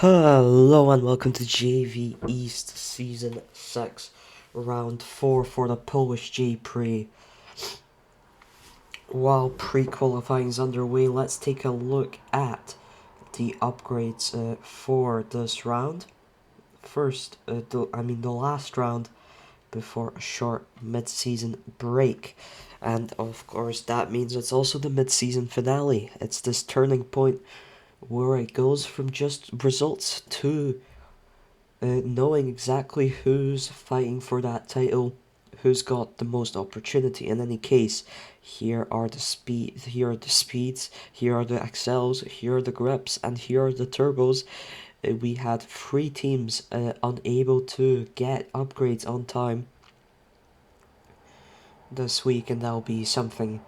Hello and welcome to JV East Season 6, Round 4 for the Polish J-Prix. While pre-qualifying is underway, let's take a look at the upgrades for this round. First, the last round before a short mid-season break. And of course that means it's also the mid-season finale. It's this turning point where it goes from just results to knowing exactly who's fighting for that title, who's got the most opportunity. In any case, here are the speeds, here are the accels, here are the grips, and here are the turbos. We had 3 teams unable to get upgrades on time this week, and that'll be something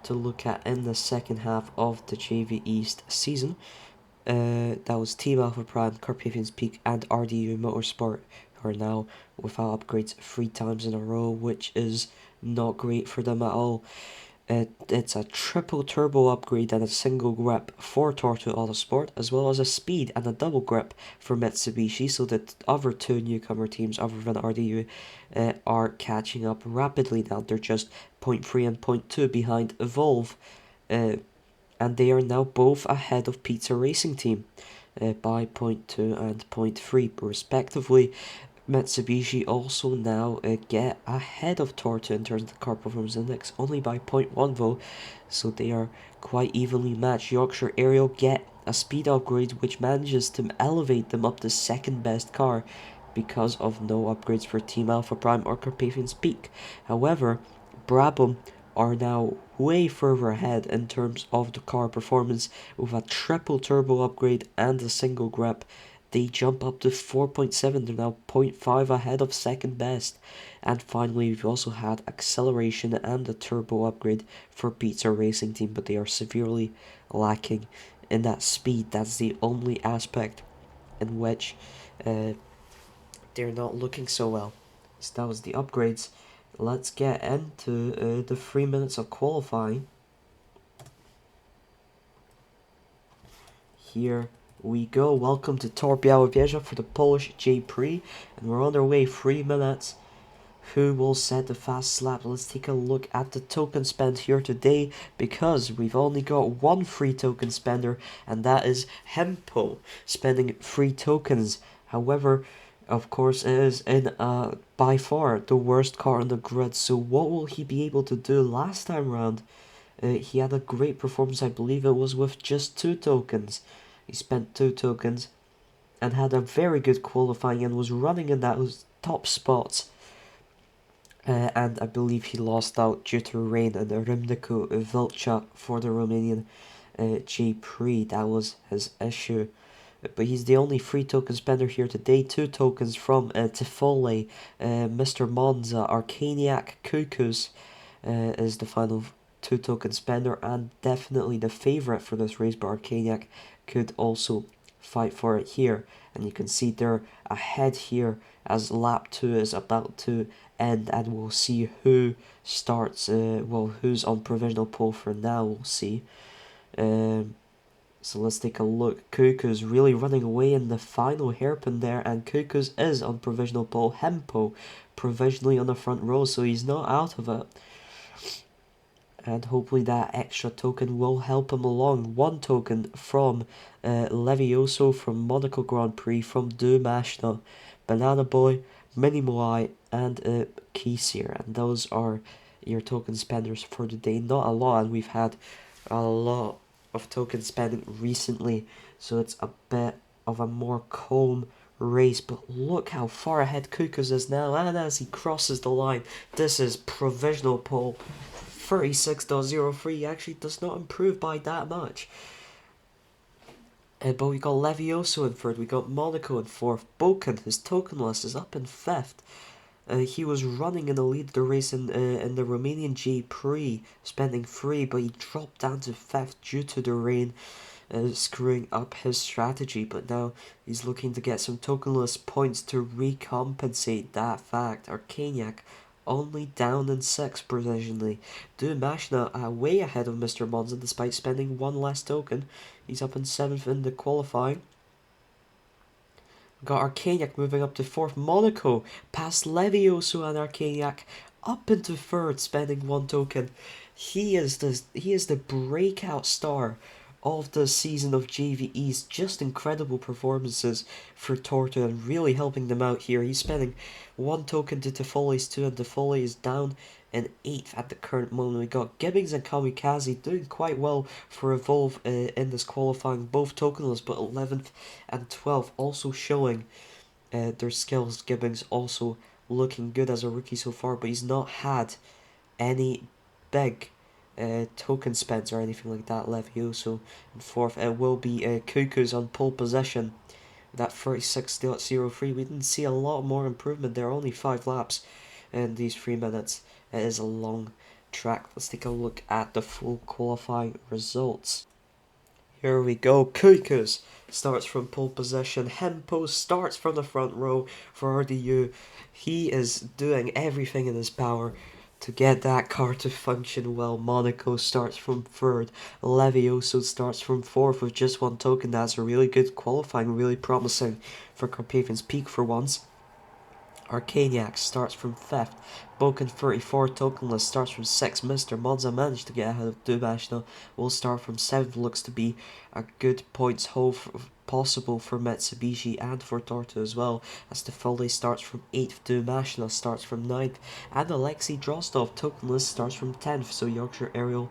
to look at in the second half of the JV East season. That was Team Alpha Prime, Carpathian's Peak, and RDU Motorsport, who are now without upgrades 3 times in a row, which is not great for them at all. It's a triple turbo upgrade and a single grip for Torto Autosport, as well as a speed and a double grip for Mitsubishi, so that other 2 newcomer teams other than RDU are catching up rapidly now. They're just 0.3 and 0.2 behind Evolve. And they are now both ahead of Pizza Racing Team by 0.2 and 0.3 respectively. Mitsubishi also now get ahead of Torto in terms of the car performance index, only by 0.1 though, so they are quite evenly matched. Yorkshire Aerial get a speed upgrade which manages to elevate them up to second best car because of no upgrades for Team Alpha Prime or Carpathian's Peak. However, Brabham are now way further ahead in terms of the car performance with a triple turbo upgrade and a single grip. They jump up to 4.7, they're now 0.5 ahead of second best. And finally, we've also had acceleration and a turbo upgrade for Pizza Racing Team, but they are severely lacking in that speed. That's the only aspect in which they're not looking so well. So that was the upgrades. Let's get into the 3 minutes of qualifying. Here we go. Welcome to Tor Białowieża for the Polish J-Prix, and we're on our way. 3 minutes. Who will set the fast lap? Let's take a look at the token spend here today, because we've only got one free token spender, and that is Hempo, spending 3 tokens. However, of course, it is in by far the worst car on the grid, so what will he be able to do last time round? He had a great performance, I believe it was with just 2 tokens. He spent 2 tokens and had a very good qualifying and was running in those top spots. And I believe he lost out due to rain and Rymniku Vilca for the Romanian J-Prix. That was his issue. But he's the only free token spender here today. 2 tokens from Tifole, Mr. Monza, Arcaniac, Cuckoos is the final 2 token spender, and definitely the favourite for this race, but Arcaniac could also fight for it here. And you can see they're ahead here as lap 2 is about to end, and we'll see who starts, who's on provisional pole for now, we'll see. So let's take a look. Cuckoo's really running away in the final hairpin there, and Cuckoo's is on provisional pole. Hempo provisionally on the front row, so he's not out of it. And hopefully that extra token will help him along. 1 token from Levioso, from Monaco Grand Prix, from Dumashna, Banana Boy, Mini Moai, and Keysir. And those are your token spenders for today. Not a lot, and we've had a lot of token spending recently, so it's a bit of a more calm race. But look how far ahead Cuckoos is now, and as he crosses the line, this is provisional pole. 36.03 actually does not improve by that much. But we got Levioso in 3rd, we got Monaco in 4th, Boken, his tokenless, is up in 5th. He was running in the lead of the race in the Romanian J-Prix, spending 3, but he dropped down to 5th due to the rain, screwing up his strategy. But now he's looking to get some tokenless points to recompensate that fact. Arcaniac only down in 6th provisionally. Dumashna way ahead of Mr. Monza despite spending 1 less token. He's up in 7th in the qualifying. Got Arcaniac moving up to 4th. Monaco past Levioso and Arcaniac up into 3rd, spending 1 token. He is the breakout star of the season of JVE's. Just incredible performances for Torto and really helping them out here. He's spending 1 token to Toffoli's 2, and Toffoli is down in 8th at the current moment. We got Gibbings and Kamikaze doing quite well for Evolve in this qualifying, both tokenless, but 11th and 12th also showing their skills. Gibbings also looking good as a rookie so far, but he's not had any big token spends or anything like that. Levioso in 4th. It will be Cuckoo's on pole position. That 36.03. We didn't see a lot more improvement there, only 5 laps in these 3 minutes. It is a long track. Let's take a look at the full qualifying results. Here we go. Kukus starts from pole position. Hempo starts from the front row for RDU. He is doing everything in his power to get that car to function well. Monaco starts from 3rd. Levioso starts from 4th with just 1 token. That's a really good qualifying, really promising for Carpathian's Peak for once. Arcaniac starts from 5th. Boken 34 tokenless starts from 6th. Mr. Monza managed to get ahead of Dumashna. Will start from 7th. Looks to be a good points haul possible for Mitsubishi and for Torto as well, as Toffoli starts from 8th. Dumashna starts from 9th. And Alexei Drostov tokenless starts from 10th. So Yorkshire Aerial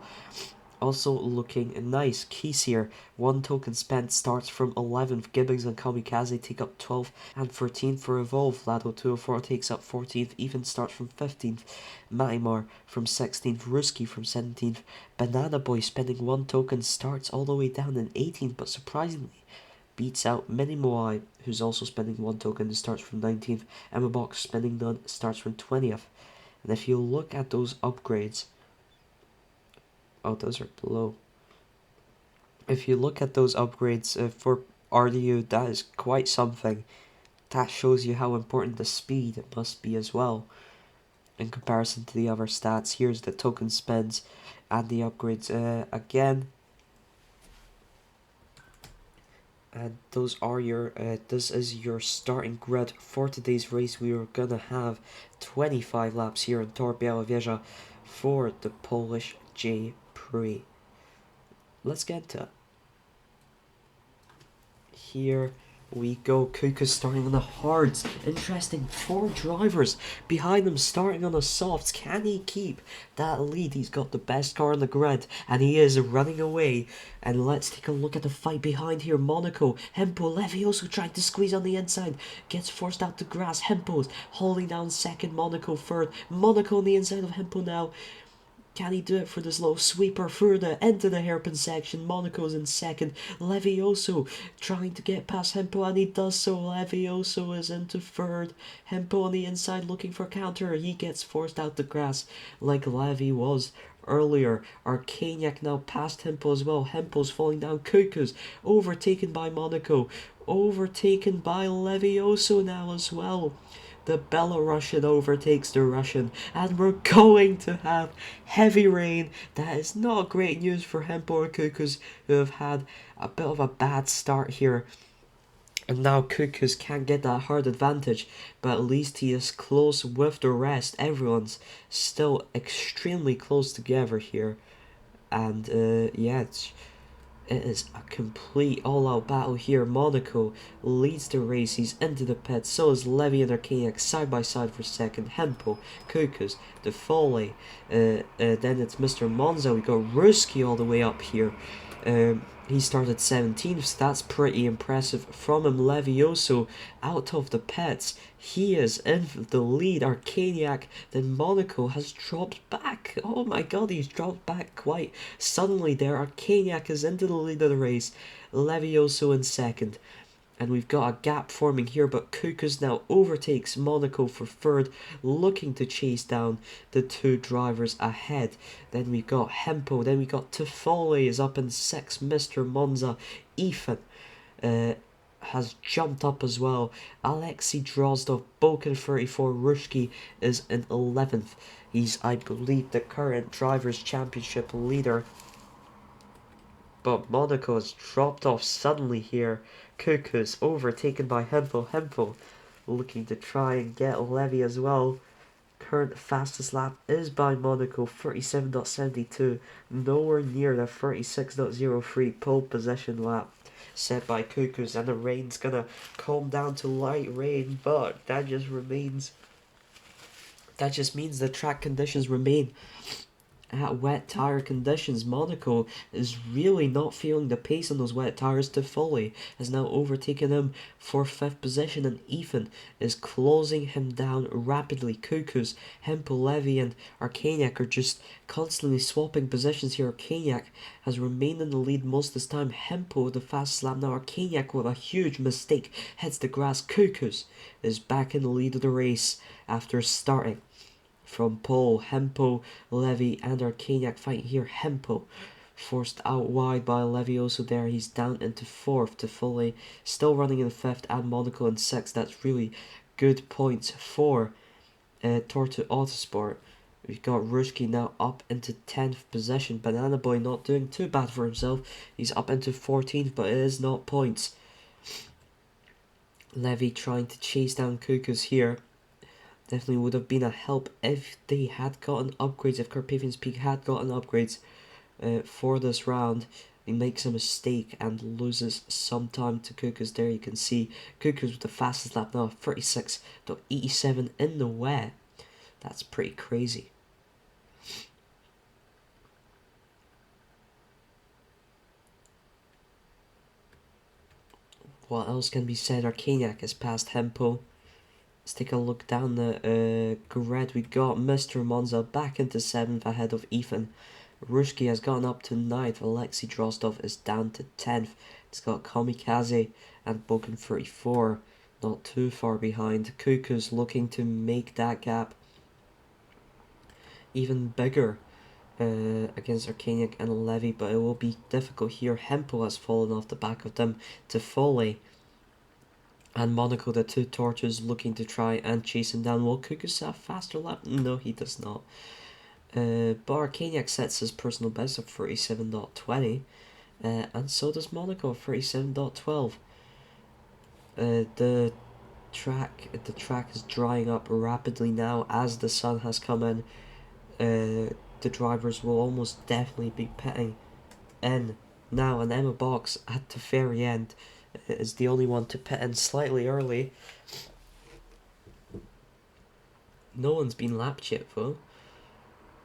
also looking nice. Keys 1 token spent, starts from 11th. Gibbings and Kamikaze take up 12th and 13th for Evolve. Lado 204 takes up 14th, even starts from 15th. Matimar from 16th. Ruski from 17th. Banana Boy spending 1 token, starts all the way down in 18th, but surprisingly beats out Minimoai, who's also spending 1 token and starts from 19th. Emma Box spending none, starts from 20th. And if you look at those upgrades, oh, those are below. If you look at those upgrades for RDU, that is quite something. That shows you how important the speed must be as well in comparison to the other stats. Here's the token spends and the upgrades again. And those are your this is your starting grid for today's race. We are gonna have 25 laps here in Tor Białowieża for the Polish J-Prix. Let's get to it. Here we go. Kuka starting on the hards. Interesting. 4 drivers behind him starting on the softs. Can he keep that lead? He's got the best car on the grid and he is running away. And let's take a look at the fight behind here. Monaco, Hempo, Levioso trying to squeeze on the inside. Gets forced out to grass. Hempo's holding down 2nd. Monaco 3rd. Monaco on the inside of Hempo now. Can he do it for this little sweeper further into the hairpin section? Monaco's in 2nd. Levioso trying to get past Hempo, and he does so. Levioso is into 3rd. Hempo on the inside looking for counter. He gets forced out the grass like Levi was earlier. Arcaniac now past Hempo as well. Hempo's falling down. Kukus overtaken by Monaco. Overtaken by Levioso now as well. The Belarusian overtakes the Russian, and we're going to have heavy rain. That is not great news for Hempo or Kukus, who have had a bit of a bad start here. And now Kukus can't get that hard advantage, but at least he is close with the rest. Everyone's still extremely close together here. And yeah, it is a complete all-out battle here. Monaco leads the race. He's into the pits. So is Levy and Arcaniac side by side for 2nd. Hempo, Kukus, De Foley. Then it's Mr. Monza. We got Ruski all the way up here. He started 17th, so that's pretty impressive from him. Levioso out of the pits. He is in the lead. Arcaniac, then Monaco has dropped back. Oh my god, he's dropped back quite suddenly there. Arcaniac is into the lead of the race. Levioso in 2nd. And we've got a gap forming here, but Kukus now overtakes Monaco for 3rd, looking to chase down the 2 drivers ahead. Then we got Hempo, then we got Toffoli is up in 6th, Mr. Monza, Ethan has jumped up as well. Alexei Drozdov, Boken 34, Rushki is in 11th. He's, I believe, the current Drivers' Championship leader. But Monaco has dropped off suddenly here. Cuckoo's overtaken by Hempel. Hempel looking to try and get Levy as well. Current fastest lap is by Monaco, 37.72, nowhere near the 36.03 pole position lap set by Cuckoos, and the rain's gonna calm down to light rain, but that just means the track conditions remain at wet tyre conditions. Monaco is really not feeling the pace on those wet tyres. Toffoli has now overtaken him for 5th position, and Ethan is closing him down rapidly. Cuckoos, Hempel, Levy and Arcaniac are just constantly swapping positions here. Arcaniac has remained in the lead most of this time. Hempel with the fastest lap now. Arcaniac with a huge mistake hits the grass. Cuckoos is back in the lead of the race after starting from pole. Hempel, Levy and Arcaniac fighting here. Hempel forced out wide by Levioso there. He's down into 4th. Toffoli still running in 5th and Monaco in 6th. That's really good points for Torto Autosport. We've got Ruski now up into 10th position. Banana Boy not doing too bad for himself. He's up into 14th, but it is not points. Levy trying to chase down Cuckoos here. Definitely would have been a help if they had gotten upgrades, if Carpathian's Peak had gotten upgrades for this round. He makes a mistake and loses some time to Cuckoos. There you can see Cuckoos with the fastest lap now, 36.87 in the wet. That's pretty crazy. What else can be said? Arcaniac has passed Hempel. Let's take a look down the grid. We got Mr. Monza back into 7th ahead of Ethan. Ruski has gone up to 9th. Alexei Drozdov is down to 10th. It's got Kamikaze and Boken 34 not too far behind. Cuckoo's looking to make that gap even bigger against Arcaniac and Levy, but it will be difficult here. Hempel has fallen off the back of them to Foley. And Monaco, the two torches, looking to try and chase him down. Will Cuckoos have a faster lap? No, he does not. But Arcaniac sets his personal best of 37.20. And so does Monaco, 37.12. The track is drying up rapidly now as the sun has come in. The drivers will almost definitely be pitting in now, and Emma Box at the very end is the only one to pit in slightly early. No one's been lapped yet though.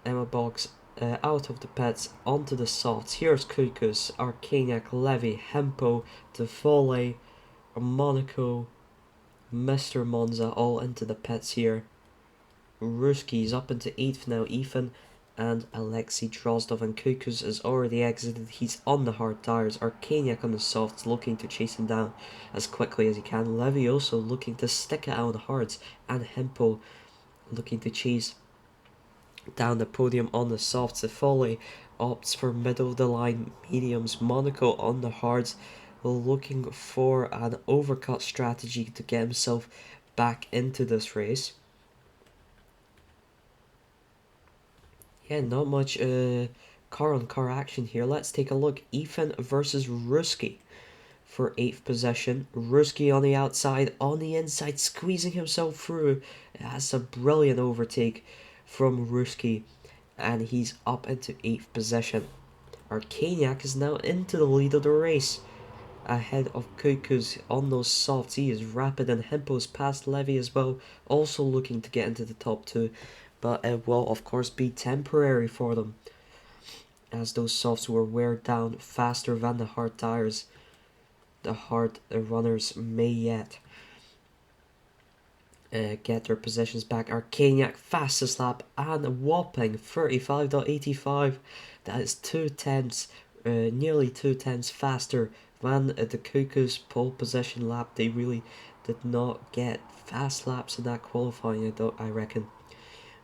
Emma Box out of the pits onto the softs. Here's Cuckoos, Arcaniac, Levy, Hempo, Toffoli, Monaco, Mr. Monza all into the pits here. Ruski's up into 8th now. Ethan and Alexei Drozdov, and Cuckoos is already exited. He's on the hard tyres. Arcaniac on the softs, looking to chase him down as quickly as he can. Levy also looking to stick it out on the hards, and Hempel looking to chase down the podium on the softs. The Foley opts for middle of the line mediums. Monaco on the hards, looking for an overcut strategy to get himself back into this race. Yeah, not much car on car action here. Let's take a look. Ethan versus Ruski for 8th position. Ruski on the outside, on the inside, squeezing himself through. That's a brilliant overtake from Ruski, and he's up into 8th position. Arcaniac is now into the lead of the race, ahead of Cuckoos on those softs. He is rapid, and Hempo's past Levy as well, also looking to get into the top 2. But it will of course be temporary for them, as those softs will wear down faster than the hard tires. The hard runners may yet get their positions back. Arcaniac fastest lap and a whopping 35.85. That is 2/10, nearly 2/10 faster than the Cuckoos pole position lap. They really did not get fast laps in that qualifying, I reckon.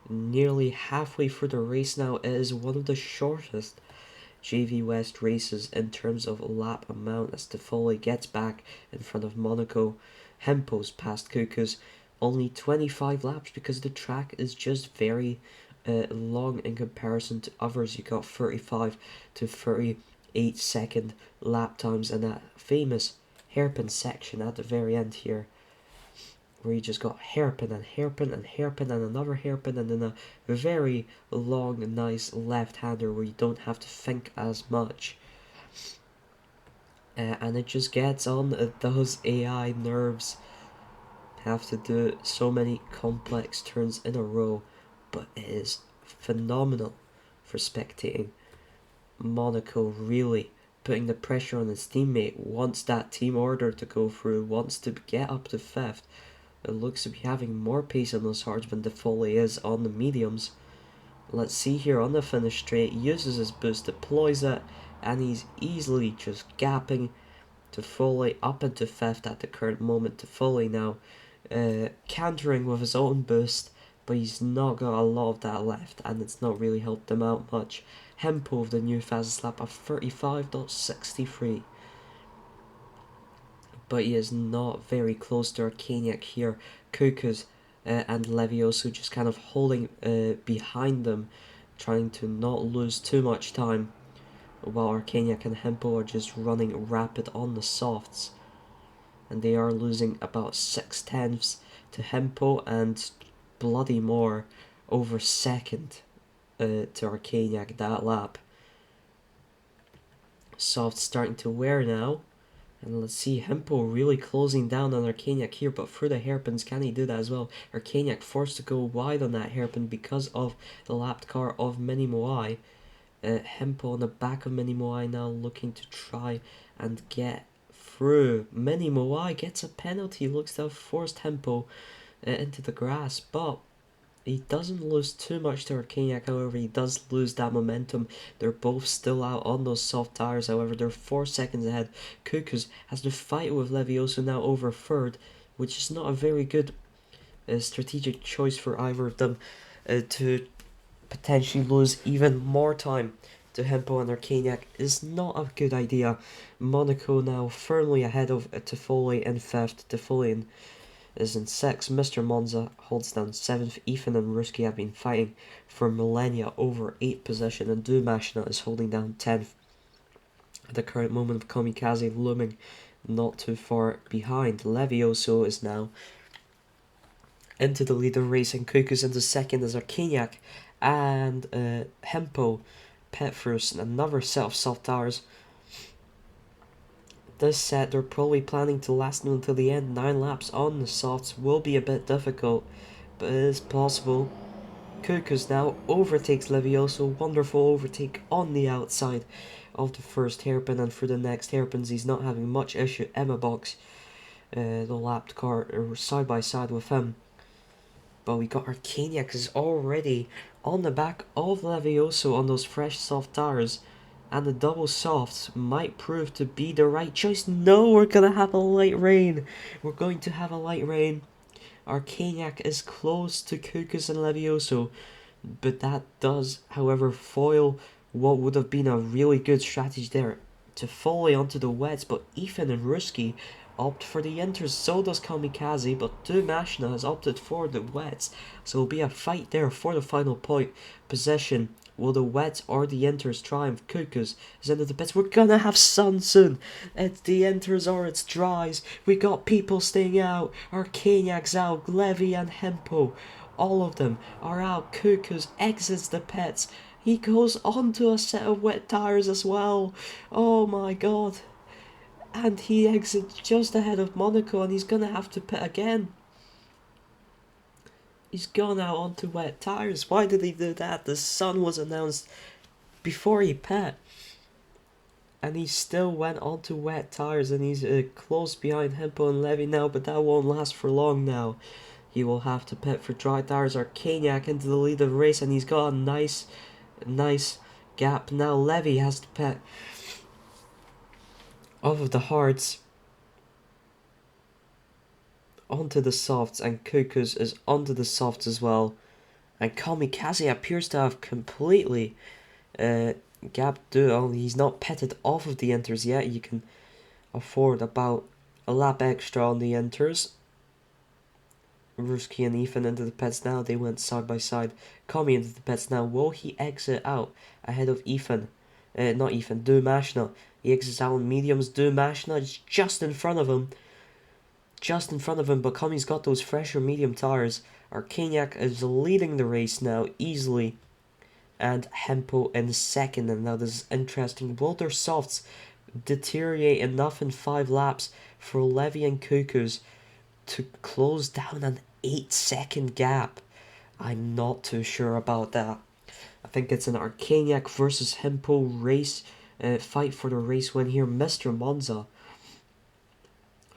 Nearly halfway through the race now. It is one of the shortest JV West races in terms of lap amount, as Toffoli gets back in front of Monaco. Hempo's past Cuckoos, only 25 laps because the track is just very long in comparison to others. You got 35 to 30 8-second lap times, and that famous hairpin section at the very end here, where you just got hairpin and hairpin and hairpin and another hairpin, and then a very long, nice left-hander where you don't have to think as much. And it just gets on those AI nerves. Have to do so many complex turns in a row, but it is phenomenal for spectating. Monaco really putting the pressure on his teammate, wants that team order to go through, wants to get up to 5th. It looks to be having more pace on those hards than De Foley is on the mediums. Let's see here on the finish straight, uses his boost, deploys it, and he's easily just gapping De Foley up into 5th at the current moment. De Foley now countering with his own boost, but he's not got a lot of that left, and it's not really helped him out much. Hempo of the new fastest lap of 35.63. But he is not very close to Arcaniac here. Kukas and Levioso just kind of holding behind them, trying to not lose too much time, while Arcaniac and Hempo are just running rapid on the softs. And they are losing about 6/10 to Hempo and bloody more over second to Arcaniac that lap. Soft starting to wear now. And let's see, Hempo really closing down on Arcaniac here, but through the hairpins, can he do that as well? Arcaniac forced to go wide on that hairpin because of the lapped car of Mini Moai. Hempo on the back of Mini Moai now looking to try and get through. Mini Moai gets a penalty, looks to have forced Hempo into the grass, but he doesn't lose too much to Arcaniac. However, he does lose that momentum. They're both still out on those soft tires. However, they're 4 seconds ahead. Kukus has to fight with Levioso now over 3rd, which is not a very good strategic choice for either of them to potentially lose even more time to Hempo and Arcaniac is not a good idea. Monaco now firmly ahead of Toffoli in 5th. Toffoli is in 6th. Mr. Monza holds down 7th. Ethan and Ruski have been fighting for millennia over 8th position, and Dumashina is holding down 10th. At the current moment of Kamikaze looming not too far behind. Levioso is now into the leader racing. Kukus into 2nd as Arcaniac and Hempo pit first, another set of soft tires. This set they're probably planning to last until the end. 9 laps on the softs will be a bit difficult, but it is possible. Kukus now overtakes Levioso. Wonderful overtake on the outside of the first hairpin, and for the next hairpins he's not having much issue. Emma Box, the lapped car, side by side with him. But we got Arcaniac is already on the back of Levioso on those fresh soft tires, and the double softs might prove to be the right choice. No, we're gonna have a light rain. We're going to have a light rain. Arcaniac is close to Kukus and Levioso, but that does, however, foil what would have been a really good strategy there to follow onto the wets, but Ethan and Ruski opt for the inters. So does Kamikaze, but Dumashina has opted for the wets, so it'll be a fight there for the final point. Possession. Will the wets or the inters triumph? Kukus is into the pits. We're gonna have sun soon. It's the inters or it's dries. We got people staying out. Arcaniac's out. Levy and Hempo, all of them are out. Kukus exits the pits. He goes onto a set of wet tires as well. Oh my god. And he exits just ahead of Monaco, and he's gonna have to pit again. He's gone out onto wet tires. Why did he do that? The sun was announced before he pit, and he still went onto wet tires, and he's close behind Hempo and Levy now, but that won't last for long now. He will have to pit for dry tires. Arcaniac into the lead of the race, and he's got a nice gap. Now Levy has to pit off of the hards onto the softs, and Kukus is onto the softs as well. And Kamikaze appears to have completely gapped through. He's not pitted off of the inters yet. You can afford about a lap extra on the inters. Ruski and Ethan into the pits now. They went side by side. Kami into the pits now. Will he exit out ahead of Ethan not Ethan, Dumashna. He exits out on mediums. Dumashna is just in front of him. But Cummings got those fresher medium tires. Arcaniac is leading the race now easily. And Hempo in second. And now this is interesting. Will their softs deteriorate enough in 5 laps for Levy and Cuckoos to close down an 8-second gap? I'm not too sure about that. I think it's an Arcaniac versus Hempo race, fight for the race win here. Mr. Monza,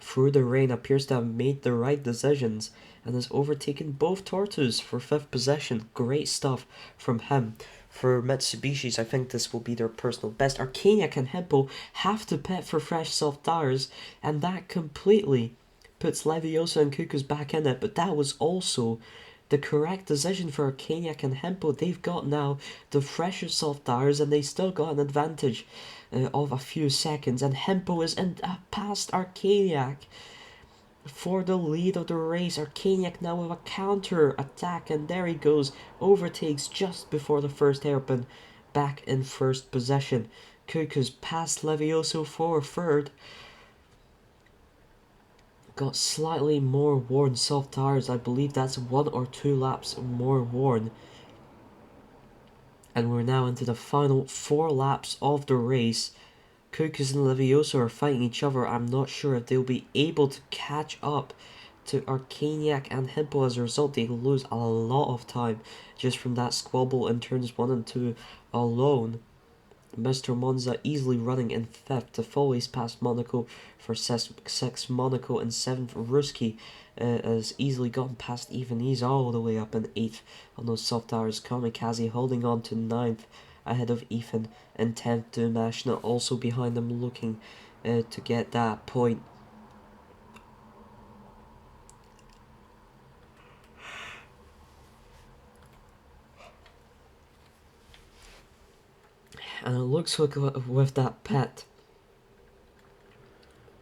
through the rain, appears to have made the right decisions and has overtaken both Tortus for 5th position. Great stuff from him. For Mitsubishi's, I think this will be their personal best. Arcaniac and Hempo have to pit for fresh soft tires, and that completely puts Leviosa and Cuckoos back in it, but that was also the correct decision for Arcaniac and Hempo. They've got now the fresher soft tires, and they still got an advantage of a few seconds, and Hempo is past Arcaniac for the lead of the race. Arcaniac now with a counter attack, and there he goes, overtakes just before the first hairpin, back in first position. Cuckoos past Levioso for third. Got slightly more worn soft tires. I believe that's 1 or 2 laps more worn. And we're now into the final 4 laps of the race. Cuckoos and Levioso are fighting each other. I'm not sure if they'll be able to catch up to Arcaniac and Hempo. As a result, they lose a lot of time just from that squabble in turns 1 and 2 alone. Mr. Monza easily running in 5th to Foley's past Monaco for 6th. Monaco in 7th. Ruski has easily gotten past even. He's all the way up in 8th on those soft tires. Kamikaze holding on to 9th ahead of Ethan and 10th. Dumashna also behind them, looking to get that point. And it looks like with that pit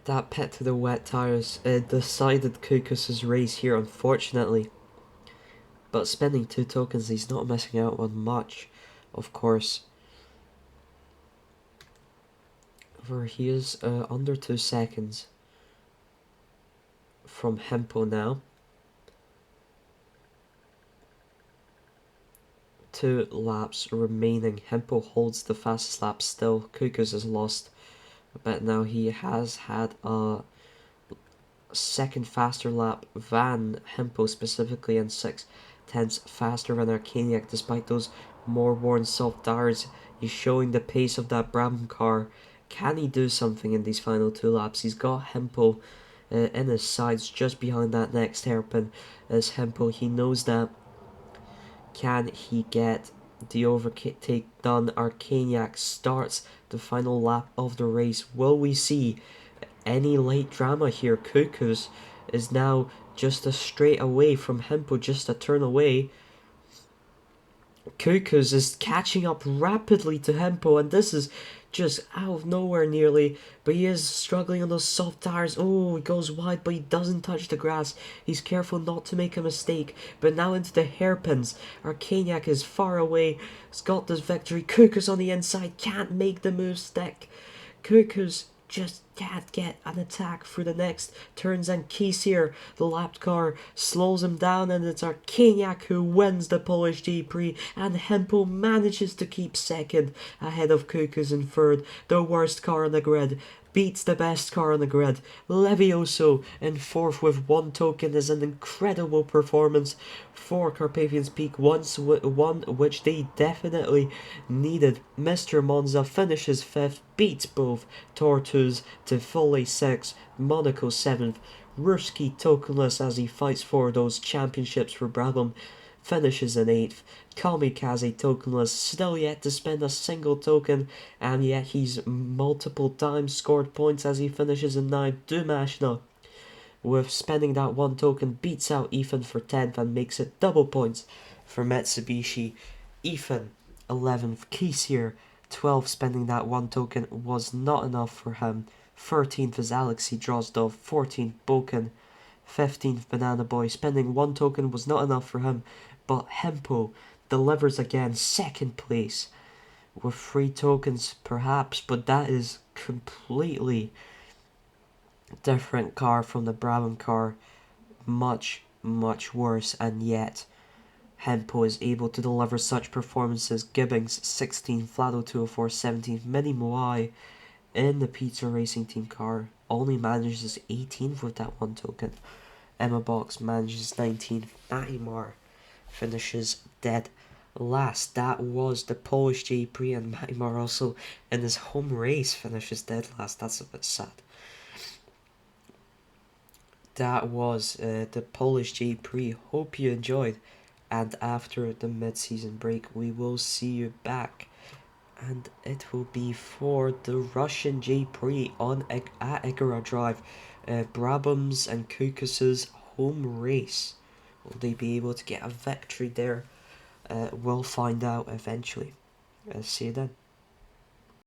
to the wet tires decided Cuckoos' race here, unfortunately. But spending 2 tokens, he's not missing out on much, of course. For he is under 2 seconds from Hempo now. 2 laps remaining. Hempo holds the fastest lap still. Cuckoos has lost a bit now. He has had a second faster lap than Hempo specifically, and 6/10 faster than Arcaniac despite those more worn soft tires. He's showing the pace of that Brabham car. Can he do something in these final 2 laps? He's got Hempo in his sides just behind that next hairpin as Hempo. He knows that. Can he get the overtake done? Arcaniac starts the final lap of the race. Will we see any late drama here? Cuckoos is now just a straight away from Hempo, just a turn away. Cuckoos is catching up rapidly to Hempo, and this is just out of nowhere nearly, but he is struggling on those soft tires. Oh, he goes wide, but he doesn't touch the grass. He's careful not to make a mistake, but now into the hairpins. Arcaniac is far away. He's got this victory. Cuckoos on the inside can't make the move stick. Cuckoos just can't get an attack for the next turns, and Kiesier, the lapped car, slows him down, and it's Arcaniac who wins the Polish J-Prix, and Hempo manages to keep second ahead of Cuckoos in third. The worst car on the grid beats the best car on the grid. Levioso in 4th with 1 token is an incredible performance for Carpathians Peak, one which they definitely needed. Mr. Monza finishes 5th, beats both Tortus to Foley 6th, Monaco 7th. Ruski tokenless as he fights for those championships for Brabham finishes in 8th. Kamikaze tokenless, still yet to spend a single token, and yet he's multiple times scored points as he finishes in 9th. Dumashna, with spending that 1 token, beats out Ethan for 10th and makes it double points for Mitsubishi. Ethan 11th, Kiesier 12th, spending that 1 token was not enough for him. 13th is Alexei Drozdov, 14th Boken, 15th Banana Boy, spending 1 token was not enough for him, but Hempo delivers again, 2nd place with 3 tokens perhaps, but that is completely different car from the Brabham car. Much, much worse, and yet Hempo is able to deliver such performances. Gibbings 16, Flado 204, 17, Mini Moai in the Pizza Racing Team car only manages 18th with that 1 token. Emma Box manages 19th. Matty Marr finishes dead last. That was the Polish J-Prix, and Matty Marr also in his home race finishes dead last. That's a bit sad. That was the Polish J-Prix. Hope you enjoyed. And after the mid-season break, we will see you back. And it will be for the Russian J-Prix at Igora Drive. Brabham's and Kukus's home race. Will they be able to get a victory there? We'll find out eventually. See you then.